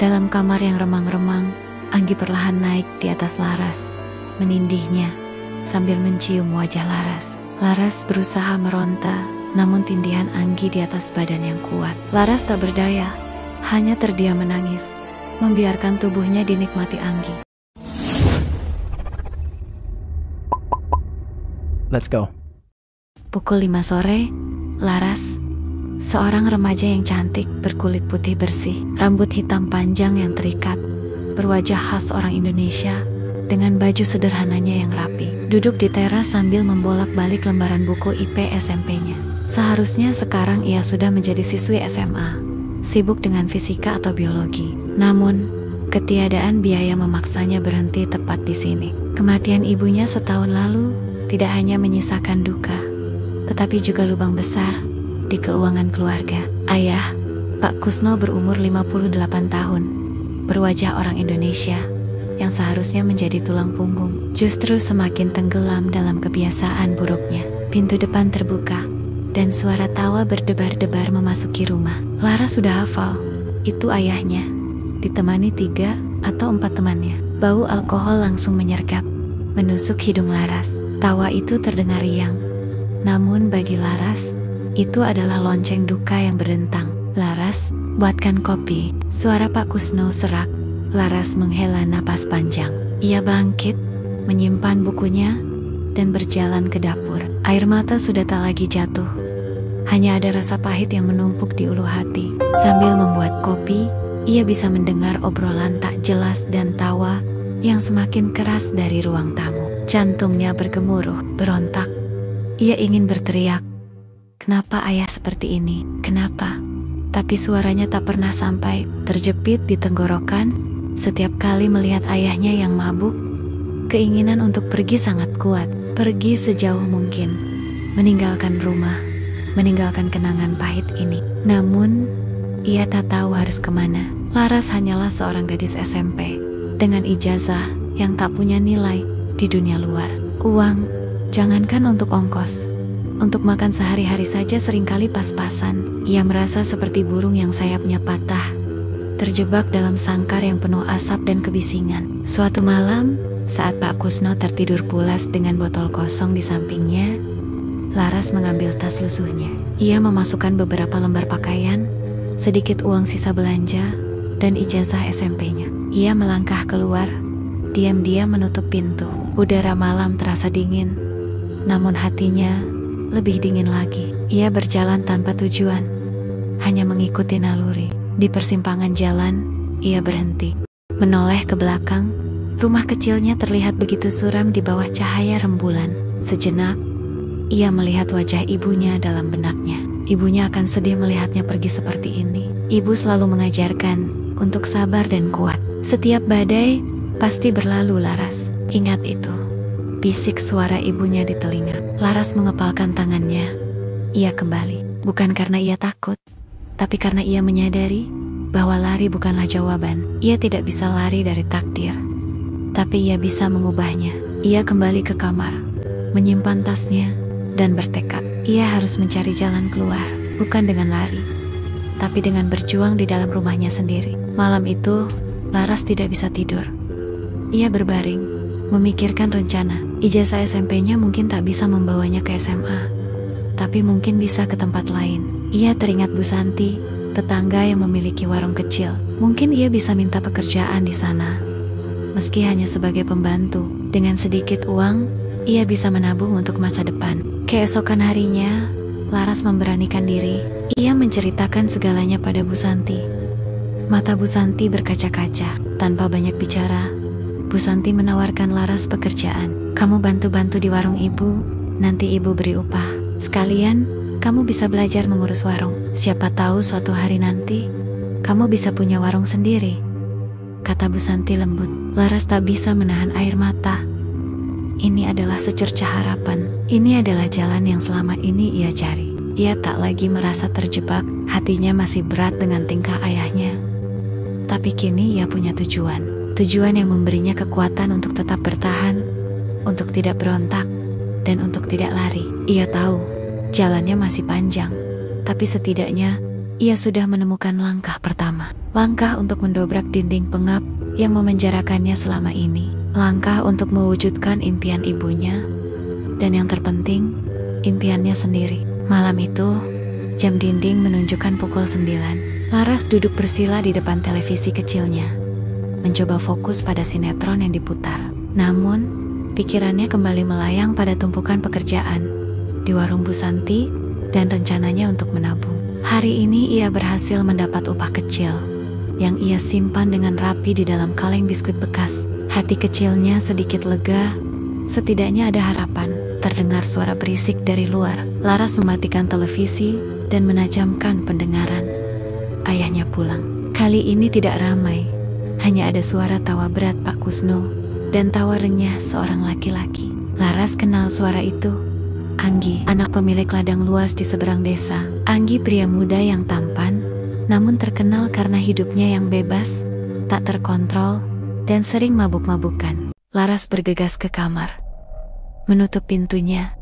Dalam kamar yang remang-remang, Anggi perlahan naik di atas Laras, menindihnya sambil mencium wajah Laras. Laras berusaha meronta, namun tindihan Anggi di atas badan yang kuat. Laras tak berdaya, hanya terdiam menangis, membiarkan tubuhnya dinikmati Anggi. Let's go. Pukul 5 sore, Laras, seorang remaja yang cantik berkulit putih bersih, rambut hitam panjang yang terikat, berwajah khas orang Indonesia, dengan baju sederhananya yang rapi, duduk di teras sambil membolak-balik lembaran buku IP SMP-nya. Seharusnya sekarang ia sudah menjadi siswi SMA, sibuk dengan fisika atau biologi. Namun, ketiadaan biaya memaksanya berhenti tepat di sini. Kematian ibunya setahun lalu tidak hanya menyisakan duka, tetapi juga lubang besar di keuangan keluarga. Ayah, Pak Kusno berumur 58 tahun, berwajah orang Indonesia, yang seharusnya menjadi tulang punggung, justru semakin tenggelam dalam kebiasaan buruknya. Pintu depan terbuka, dan suara tawa berdebar-debar memasuki rumah. Laras sudah hafal, itu ayahnya, ditemani 3 atau 4 temannya. Bau alkohol langsung menyergap, menusuk hidung Laras. Tawa itu terdengar riang, namun bagi Laras, itu adalah lonceng duka yang berdentang. Laras, buatkan kopi. Suara Pak Kusno serak. Laras menghela napas panjang. Ia bangkit, menyimpan bukunya, dan berjalan ke dapur. Air mata sudah tak lagi jatuh. Hanya ada rasa pahit yang menumpuk di ulu hati. Sambil membuat kopi, ia bisa mendengar obrolan tak jelas dan tawa yang semakin keras dari ruang tamu. Jantungnya bergemuruh, berontak. Ia ingin berteriak, "Kenapa ayah seperti ini? Kenapa?" Tapi suaranya tak pernah sampai, terjepit di tenggorokan. Setiap kali melihat ayahnya yang mabuk, keinginan untuk pergi sangat kuat. Pergi sejauh mungkin, meninggalkan rumah, meninggalkan kenangan pahit ini. Namun, ia tak tahu harus kemana. Laras hanyalah seorang gadis SMP, dengan ijazah yang tak punya nilai di dunia luar. Uang, jangankan untuk ongkos, untuk makan sehari-hari saja seringkali pas-pasan. Ia merasa seperti burung yang sayapnya patah, terjebak dalam sangkar yang penuh asap dan kebisingan. Suatu malam, saat Pak Kusno tertidur pulas dengan botol kosong di sampingnya, Laras mengambil tas lusuhnya. Ia memasukkan beberapa lembar pakaian, sedikit uang sisa belanja, dan ijazah SMP-nya. Ia melangkah keluar, diam-diam menutup pintu. Udara malam terasa dingin, namun hatinya lebih dingin lagi. Ia berjalan tanpa tujuan, hanya mengikuti naluri. Di persimpangan jalan, ia berhenti. Menoleh ke belakang, rumah kecilnya terlihat begitu suram di bawah cahaya rembulan. Sejenak, ia melihat wajah ibunya dalam benaknya. Ibunya akan sedih melihatnya pergi seperti ini. Ibu selalu mengajarkan untuk sabar dan kuat. Setiap badai pasti berlalu, Laras. Ingat itu, bisik suara ibunya di telinga. Laras mengepalkan tangannya. Ia kembali, bukan karena ia takut, tapi karena ia menyadari bahwa lari bukanlah jawaban. Ia tidak bisa lari dari takdir, tapi ia bisa mengubahnya. Ia kembali ke kamar, menyimpan tasnya, dan bertekad. Ia harus mencari jalan keluar, bukan dengan lari, tapi dengan berjuang di dalam rumahnya sendiri. Malam itu, Laras tidak bisa tidur. Ia berbaring, memikirkan rencana. Ijazah SMP-nya mungkin tak bisa membawanya ke SMA, tapi mungkin bisa ke tempat lain. Ia teringat Bu Santi, tetangga yang memiliki warung kecil. Mungkin ia bisa minta pekerjaan di sana, meski hanya sebagai pembantu. Dengan sedikit uang, ia bisa menabung untuk masa depan. Keesokan harinya, Laras memberanikan diri. Ia menceritakan segalanya pada Bu Santi. Mata Bu Santi berkaca-kaca. Tanpa banyak bicara, Bu Santi menawarkan Laras pekerjaan. "Kamu bantu-bantu di warung ibu, nanti ibu beri upah. Sekalian, kamu bisa belajar mengurus warung. Siapa tahu suatu hari nanti, kamu bisa punya warung sendiri," kata Bu Santi lembut. Laras tak bisa menahan air mata. Ini adalah secercah harapan. Ini adalah jalan yang selama ini ia cari. Ia tak lagi merasa terjebak. Hatinya masih berat dengan tingkah ayahnya, tapi kini ia punya tujuan. Tujuan yang memberinya kekuatan untuk tetap bertahan, untuk tidak berontak, dan untuk tidak lari. Ia tahu jalannya masih panjang, tapi setidaknya ia sudah menemukan langkah pertama. Langkah untuk mendobrak dinding pengap yang memenjarakannya selama ini. Langkah untuk mewujudkan impian ibunya. Dan yang terpenting, impiannya sendiri. Malam itu, jam dinding menunjukkan pukul 9. Laras duduk bersila di depan televisi kecilnya, mencoba fokus pada sinetron yang diputar. Namun, pikirannya kembali melayang pada tumpukan pekerjaan di warung Bu Santi dan rencananya untuk menabung. Hari ini ia berhasil mendapat upah kecil yang ia simpan dengan rapi di dalam kaleng biskuit bekas. Hati kecilnya sedikit lega, setidaknya ada harapan. Terdengar suara berisik dari luar. Laras mematikan televisi dan menajamkan pendengaran. Ayahnya pulang. Kali ini tidak ramai, hanya ada suara tawa berat Pak Kusno dan tawa renyah seorang laki-laki. Laras kenal suara itu. Anggi, anak pemilik ladang luas di seberang desa. Anggi pria muda yang tampan, namun terkenal karena hidupnya yang bebas, tak terkontrol, dan sering mabuk-mabukan. Laras bergegas ke kamar, menutup pintunya,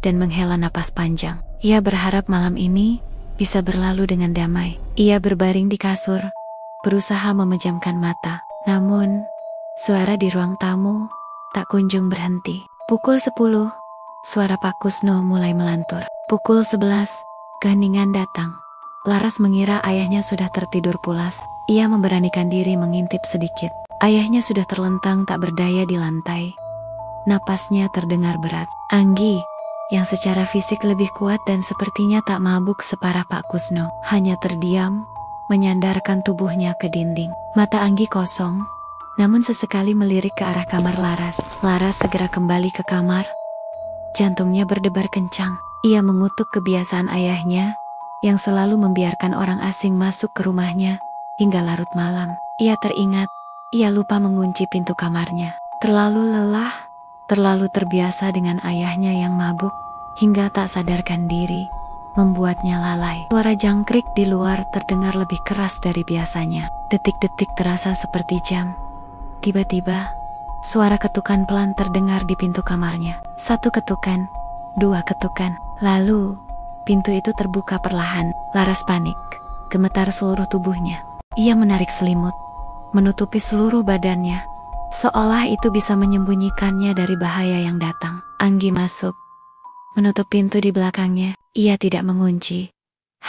dan menghela napas panjang. Ia berharap malam ini bisa berlalu dengan damai. Ia berbaring di kasur, berusaha memejamkan mata. Namun, suara di ruang tamu tak kunjung berhenti. Pukul 10, suara Pak Kusno mulai melantur. Pukul 11, keheningan datang. Laras mengira ayahnya sudah tertidur pulas. Ia memberanikan diri mengintip sedikit. Ayahnya sudah terlentang tak berdaya di lantai. Napasnya terdengar berat. Anggi, yang secara fisik lebih kuat dan sepertinya tak mabuk separah Pak Kusno, hanya terdiam, menyandarkan tubuhnya ke dinding. Mata Anggi kosong, namun sesekali melirik ke arah kamar Laras. Laras segera kembali ke kamar. Jantungnya berdebar kencang. Ia mengutuk kebiasaan ayahnya, yang selalu membiarkan orang asing masuk ke rumahnya hingga larut malam. Ia teringat, ia lupa mengunci pintu kamarnya. Terlalu lelah, terlalu terbiasa dengan ayahnya yang mabuk, hingga tak sadarkan diri, membuatnya lalai. Suara jangkrik di luar terdengar lebih keras dari biasanya. Detik-detik terasa seperti jam. Tiba-tiba, suara ketukan pelan terdengar di pintu kamarnya. 1 ketukan, 2 ketukan. Lalu, pintu itu terbuka perlahan. Laras panik, gemetar seluruh tubuhnya. Ia menarik selimut, menutupi seluruh badannya, seolah itu bisa menyembunyikannya dari bahaya yang datang. Anggi masuk, menutup pintu di belakangnya. Ia tidak mengunci,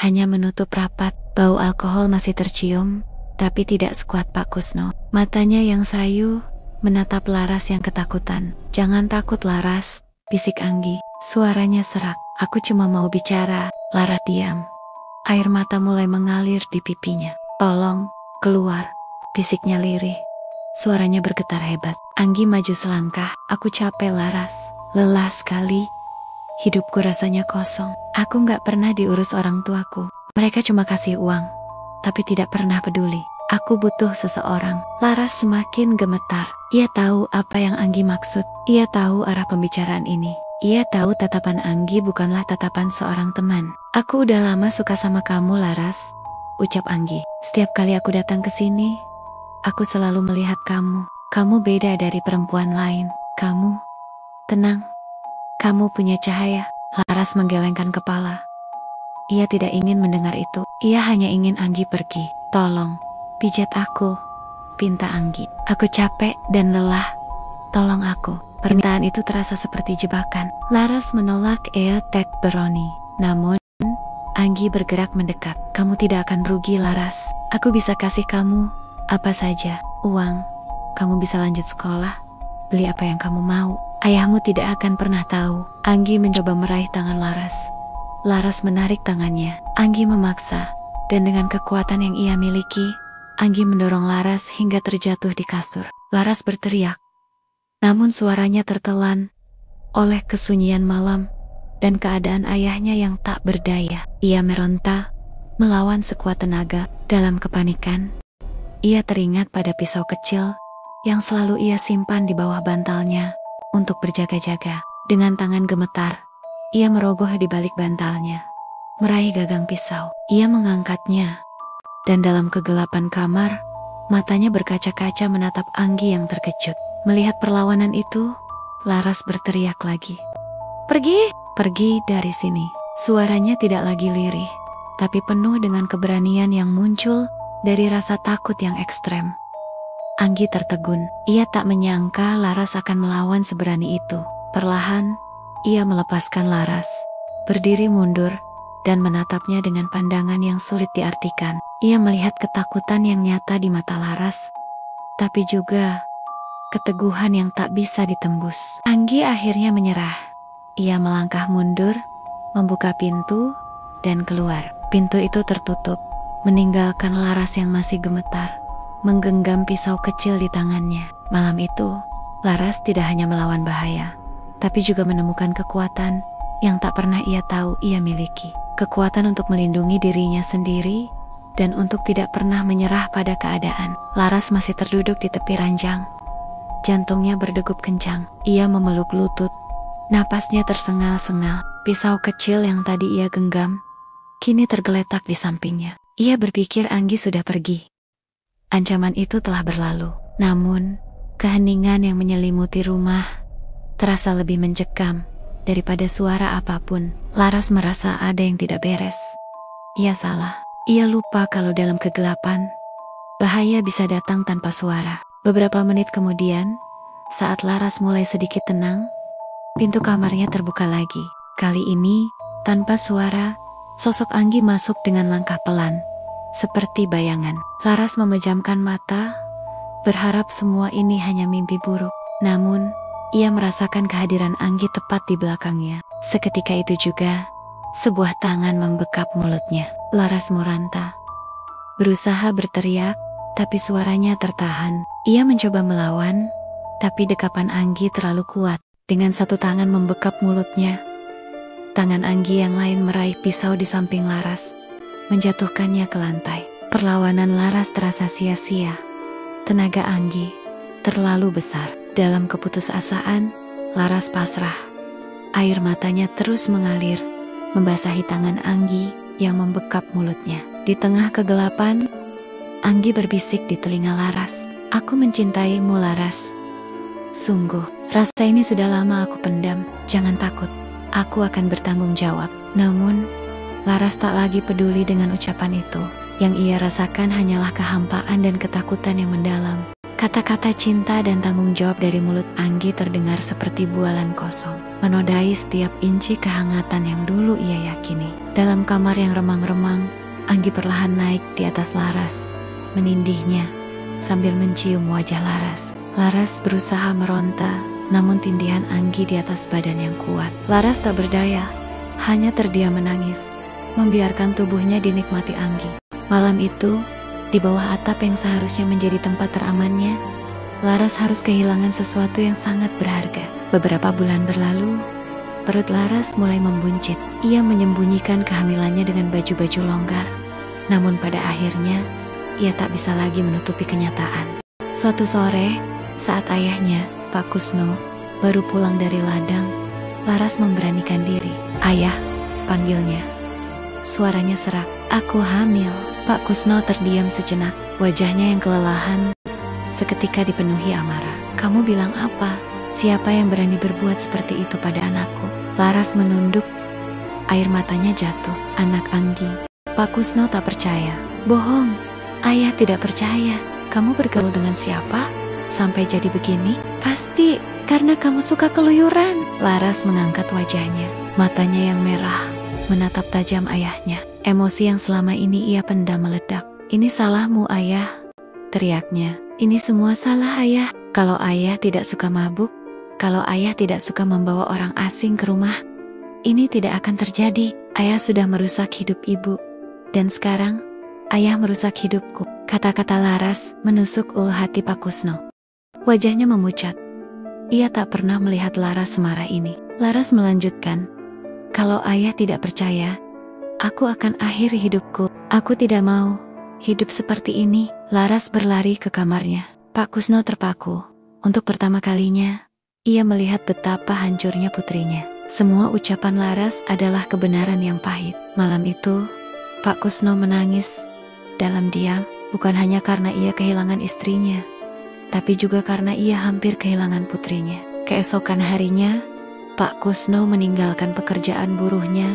hanya menutup rapat. Bau alkohol masih tercium, tapi tidak sekuat Pak Kusno. Matanya yang sayu menatap Laras yang ketakutan. "Jangan takut Laras," bisik Anggi. Suaranya serak. "Aku cuma mau bicara." Laras diam. Air mata mulai mengalir di pipinya. "Tolong, keluar," bisiknya lirih. Suaranya bergetar hebat. Anggi maju selangkah. "Aku capek Laras, lelah sekali. Hidupku rasanya kosong. Aku gak pernah diurus orang tuaku. Mereka cuma kasih uang, tapi tidak pernah peduli. Aku butuh seseorang." Laras semakin gemetar. Ia tahu apa yang Anggi maksud. Ia tahu arah pembicaraan ini. Ia tahu tatapan Anggi bukanlah tatapan seorang teman. "Aku udah lama suka sama kamu Laras," ucap Anggi. "Setiap kali aku datang ke sini, aku selalu melihat kamu. Kamu beda dari perempuan lain. Kamu tenang. Kamu punya cahaya." Laras menggelengkan kepala. Ia tidak ingin mendengar itu. Ia hanya ingin Anggi pergi. "Tolong, pijat aku," pinta Anggi. "Aku capek dan lelah. Tolong aku." Permintaan itu terasa seperti jebakan. Laras menolak. Ia tak berani. Namun, Anggi bergerak mendekat. "Kamu tidak akan rugi Laras. Aku bisa kasih kamu apa saja. Uang. Kamu bisa lanjut sekolah. Beli apa yang kamu mau. Ayahmu tidak akan pernah tahu." Anggi mencoba meraih tangan Laras. Laras menarik tangannya. Anggi memaksa. Dan dengan kekuatan yang ia miliki, Anggi mendorong Laras hingga terjatuh di kasur. Laras berteriak. Namun suaranya tertelan oleh kesunyian malam dan keadaan ayahnya yang tak berdaya. Ia meronta, melawan sekuat tenaga. Dalam kepanikan, ia teringat pada pisau kecil yang selalu ia simpan di bawah bantalnya untuk berjaga-jaga. Dengan tangan gemetar, ia merogoh di balik bantalnya, meraih gagang pisau. Ia mengangkatnya, dan dalam kegelapan kamar, matanya berkaca-kaca menatap Anggi yang terkejut. Melihat perlawanan itu, Laras berteriak lagi. "Pergi! Pergi dari sini." Suaranya tidak lagi lirih, tapi penuh dengan keberanian yang muncul dari rasa takut yang ekstrem. Anggi tertegun. Ia tak menyangka Laras akan melawan seberani itu. Perlahan, ia melepaskan Laras, berdiri mundur, dan menatapnya dengan pandangan yang sulit diartikan. Ia melihat ketakutan yang nyata di mata Laras, tapi juga keteguhan yang tak bisa ditembus. Anggi akhirnya menyerah. Ia melangkah mundur, membuka pintu, dan keluar. Pintu itu tertutup, meninggalkan Laras yang masih gemetar, menggenggam pisau kecil di tangannya. Malam itu, Laras tidak hanya melawan bahaya, tapi juga menemukan kekuatan yang tak pernah ia tahu ia miliki. Kekuatan untuk melindungi dirinya sendiri, dan untuk tidak pernah menyerah pada keadaan. Laras masih terduduk di tepi ranjang. Jantungnya berdegup kencang. Ia memeluk lutut. Napasnya tersengal-sengal. Pisau kecil yang tadi ia genggam, kini tergeletak di sampingnya. Ia berpikir Anggi sudah pergi. Ancaman itu telah berlalu. Namun, keheningan yang menyelimuti rumah terasa lebih mencekam daripada suara apapun. Laras merasa ada yang tidak beres. Ia salah. Ia lupa kalau dalam kegelapan, bahaya bisa datang tanpa suara. Beberapa menit kemudian, saat Laras mulai sedikit tenang, pintu kamarnya terbuka lagi. Kali ini, tanpa suara, sosok Anggi masuk dengan langkah pelan, seperti bayangan. Laras memejamkan mata, berharap semua ini hanya mimpi buruk. Namun, ia merasakan kehadiran Anggi tepat di belakangnya. Seketika itu juga, sebuah tangan membekap mulutnya. Laras meranta, berusaha berteriak, tapi suaranya tertahan. Ia mencoba melawan, tapi dekapan Anggi terlalu kuat. Dengan satu tangan membekap mulutnya, tangan Anggi yang lain meraih pisau di samping Laras, menjatuhkannya ke lantai. Perlawanan Laras terasa sia-sia. Tenaga Anggi terlalu besar. Dalam keputusasaan, Laras pasrah. Air matanya terus mengalir, membasahi tangan Anggi yang membekap mulutnya. Di tengah kegelapan, Anggi berbisik di telinga Laras. "Aku mencintaimu, Laras. Sungguh, rasa ini sudah lama aku pendam. Jangan takut, aku akan bertanggung jawab." Namun, Laras tak lagi peduli dengan ucapan itu. Yang ia rasakan hanyalah kehampaan dan ketakutan yang mendalam. Kata-kata cinta dan tanggung jawab dari mulut Anggi terdengar seperti bualan kosong, menodai setiap inci kehangatan yang dulu ia yakini. Dalam kamar yang remang-remang, Anggi perlahan naik di atas Laras, menindihnya sambil mencium wajah Laras. Laras berusaha meronta, namun tindihan Anggi di atas badan yang kuat. Laras tak berdaya, hanya terdiam menangis, membiarkan tubuhnya dinikmati Anggi. Malam itu, di bawah atap yang seharusnya menjadi tempat teramannya, Laras harus kehilangan sesuatu yang sangat berharga. Beberapa bulan berlalu, perut Laras mulai membuncit. Ia menyembunyikan kehamilannya dengan baju-baju longgar. Namun pada akhirnya, ia tak bisa lagi menutupi kenyataan. Suatu sore, saat ayahnya, Pak Kusno, baru pulang dari ladang, Laras memberanikan diri. "Ayah," panggilnya. Suaranya serak. "Aku hamil." Pak Kusno terdiam sejenak. Wajahnya yang kelelahan seketika dipenuhi amarah. "Kamu bilang apa? Siapa yang berani berbuat seperti itu pada anakku?" Laras menunduk. Air matanya jatuh. "Anak Anggi." Pak Kusno tak percaya. "Bohong. Ayah tidak percaya. Kamu bergaul dengan siapa sampai jadi begini?" "Pasti karena kamu suka keluyuran." Laras mengangkat wajahnya. Matanya yang merah menatap tajam ayahnya. Emosi yang selama ini ia pendam meledak. "Ini salahmu, Ayah," teriaknya. "Ini semua salah Ayah. Kalau Ayah tidak suka mabuk, kalau Ayah tidak suka membawa orang asing ke rumah, ini tidak akan terjadi. Ayah sudah merusak hidup Ibu, dan sekarang Ayah merusak hidupku." Kata-kata Laras menusuk ulu hati Pak Kusno. Wajahnya memucat. Ia tak pernah melihat Laras semarah ini. Laras melanjutkan, "Kalau Ayah tidak percaya, aku akan akhiri hidupku. Aku tidak mau hidup seperti ini." Laras berlari ke kamarnya. Pak Kusno terpaku. Untuk pertama kalinya, ia melihat betapa hancurnya putrinya. Semua ucapan Laras adalah kebenaran yang pahit. Malam itu, Pak Kusno menangis dalam diam, bukan hanya karena ia kehilangan istrinya, tapi juga karena ia hampir kehilangan putrinya. Keesokan harinya, Pak Kusno meninggalkan pekerjaan buruhnya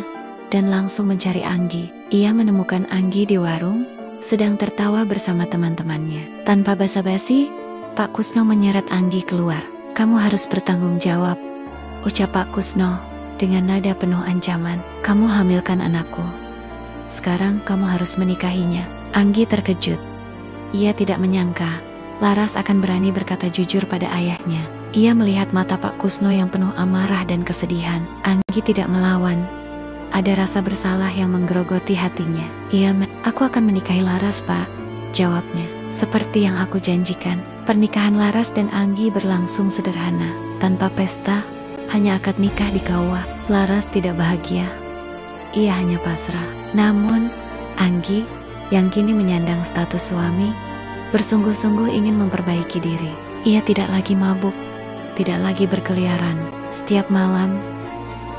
dan langsung mencari Anggi. Ia menemukan Anggi di warung, sedang tertawa bersama teman-temannya. Tanpa basa-basi, Pak Kusno menyeret Anggi keluar. "Kamu harus bertanggung jawab," ucap Pak Kusno dengan nada penuh ancaman. "Kamu hamilkan anakku. Sekarang kamu harus menikahinya." Anggi terkejut. Ia tidak menyangka Laras akan berani berkata jujur pada ayahnya. Ia melihat mata Pak Kusno yang penuh amarah dan kesedihan. Anggi tidak melawan. Ada rasa bersalah yang menggerogoti hatinya. Aku akan menikahi Laras, Pak," jawabnya. "Seperti yang aku janjikan." Pernikahan Laras dan Anggi berlangsung sederhana, tanpa pesta, hanya akad nikah di kawah. Laras tidak bahagia. Ia hanya pasrah. Namun, Anggi, yang kini menyandang status suami, bersungguh-sungguh ingin memperbaiki diri. Ia tidak lagi mabuk, tidak lagi berkeliaran. Setiap malam,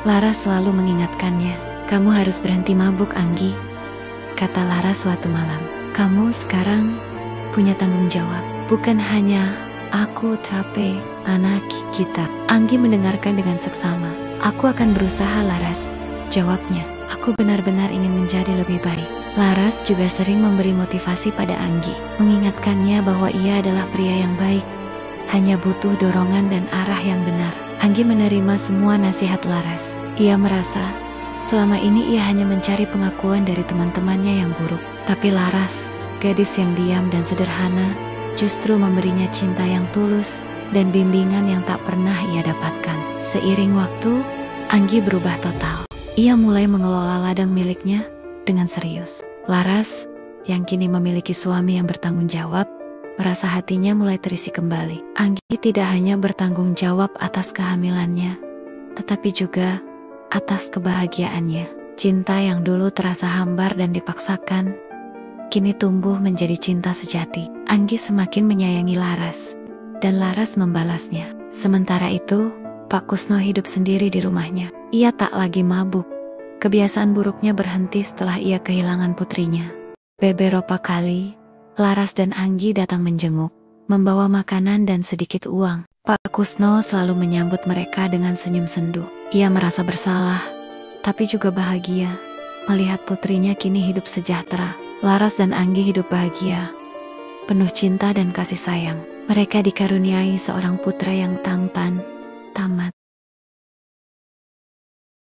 Laras selalu mengingatkannya. "Kamu harus berhenti mabuk, Anggi," kata Laras suatu malam. "Kamu sekarang punya tanggung jawab. Bukan hanya aku, tapi anak kita." Anggi mendengarkan dengan seksama. "Aku akan berusaha, Laras," jawabnya. "Aku benar-benar ingin menjadi lebih baik." Laras juga sering memberi motivasi pada Anggi, mengingatkannya bahwa ia adalah pria yang baik, hanya butuh dorongan dan arah yang benar. Anggi menerima semua nasihat Laras. Ia merasa selama ini ia hanya mencari pengakuan dari teman-temannya yang buruk. Tapi Laras, gadis yang diam dan sederhana, justru memberinya cinta yang tulus dan bimbingan yang tak pernah ia dapatkan. Seiring waktu, Anggi berubah total. Ia mulai mengelola ladang miliknya dengan serius. Laras, yang kini memiliki suami yang bertanggung jawab, merasa hatinya mulai terisi kembali. Anggi tidak hanya bertanggung jawab atas kehamilannya, tetapi juga atas kebahagiaannya. Cinta yang dulu terasa hambar dan dipaksakan, kini tumbuh menjadi cinta sejati. Anggi semakin menyayangi Laras, dan Laras membalasnya. Sementara itu, Pak Kusno hidup sendiri di rumahnya. Ia tak lagi mabuk. Kebiasaan buruknya berhenti setelah ia kehilangan putrinya. Beberapa kali, Laras dan Anggi datang menjenguk, membawa makanan dan sedikit uang. Pak Kusno selalu menyambut mereka dengan senyum sendu. Ia merasa bersalah, tapi juga bahagia melihat putrinya kini hidup sejahtera. Laras dan Anggi hidup bahagia, penuh cinta dan kasih sayang. Mereka dikaruniai seorang putra yang tampan, tamat,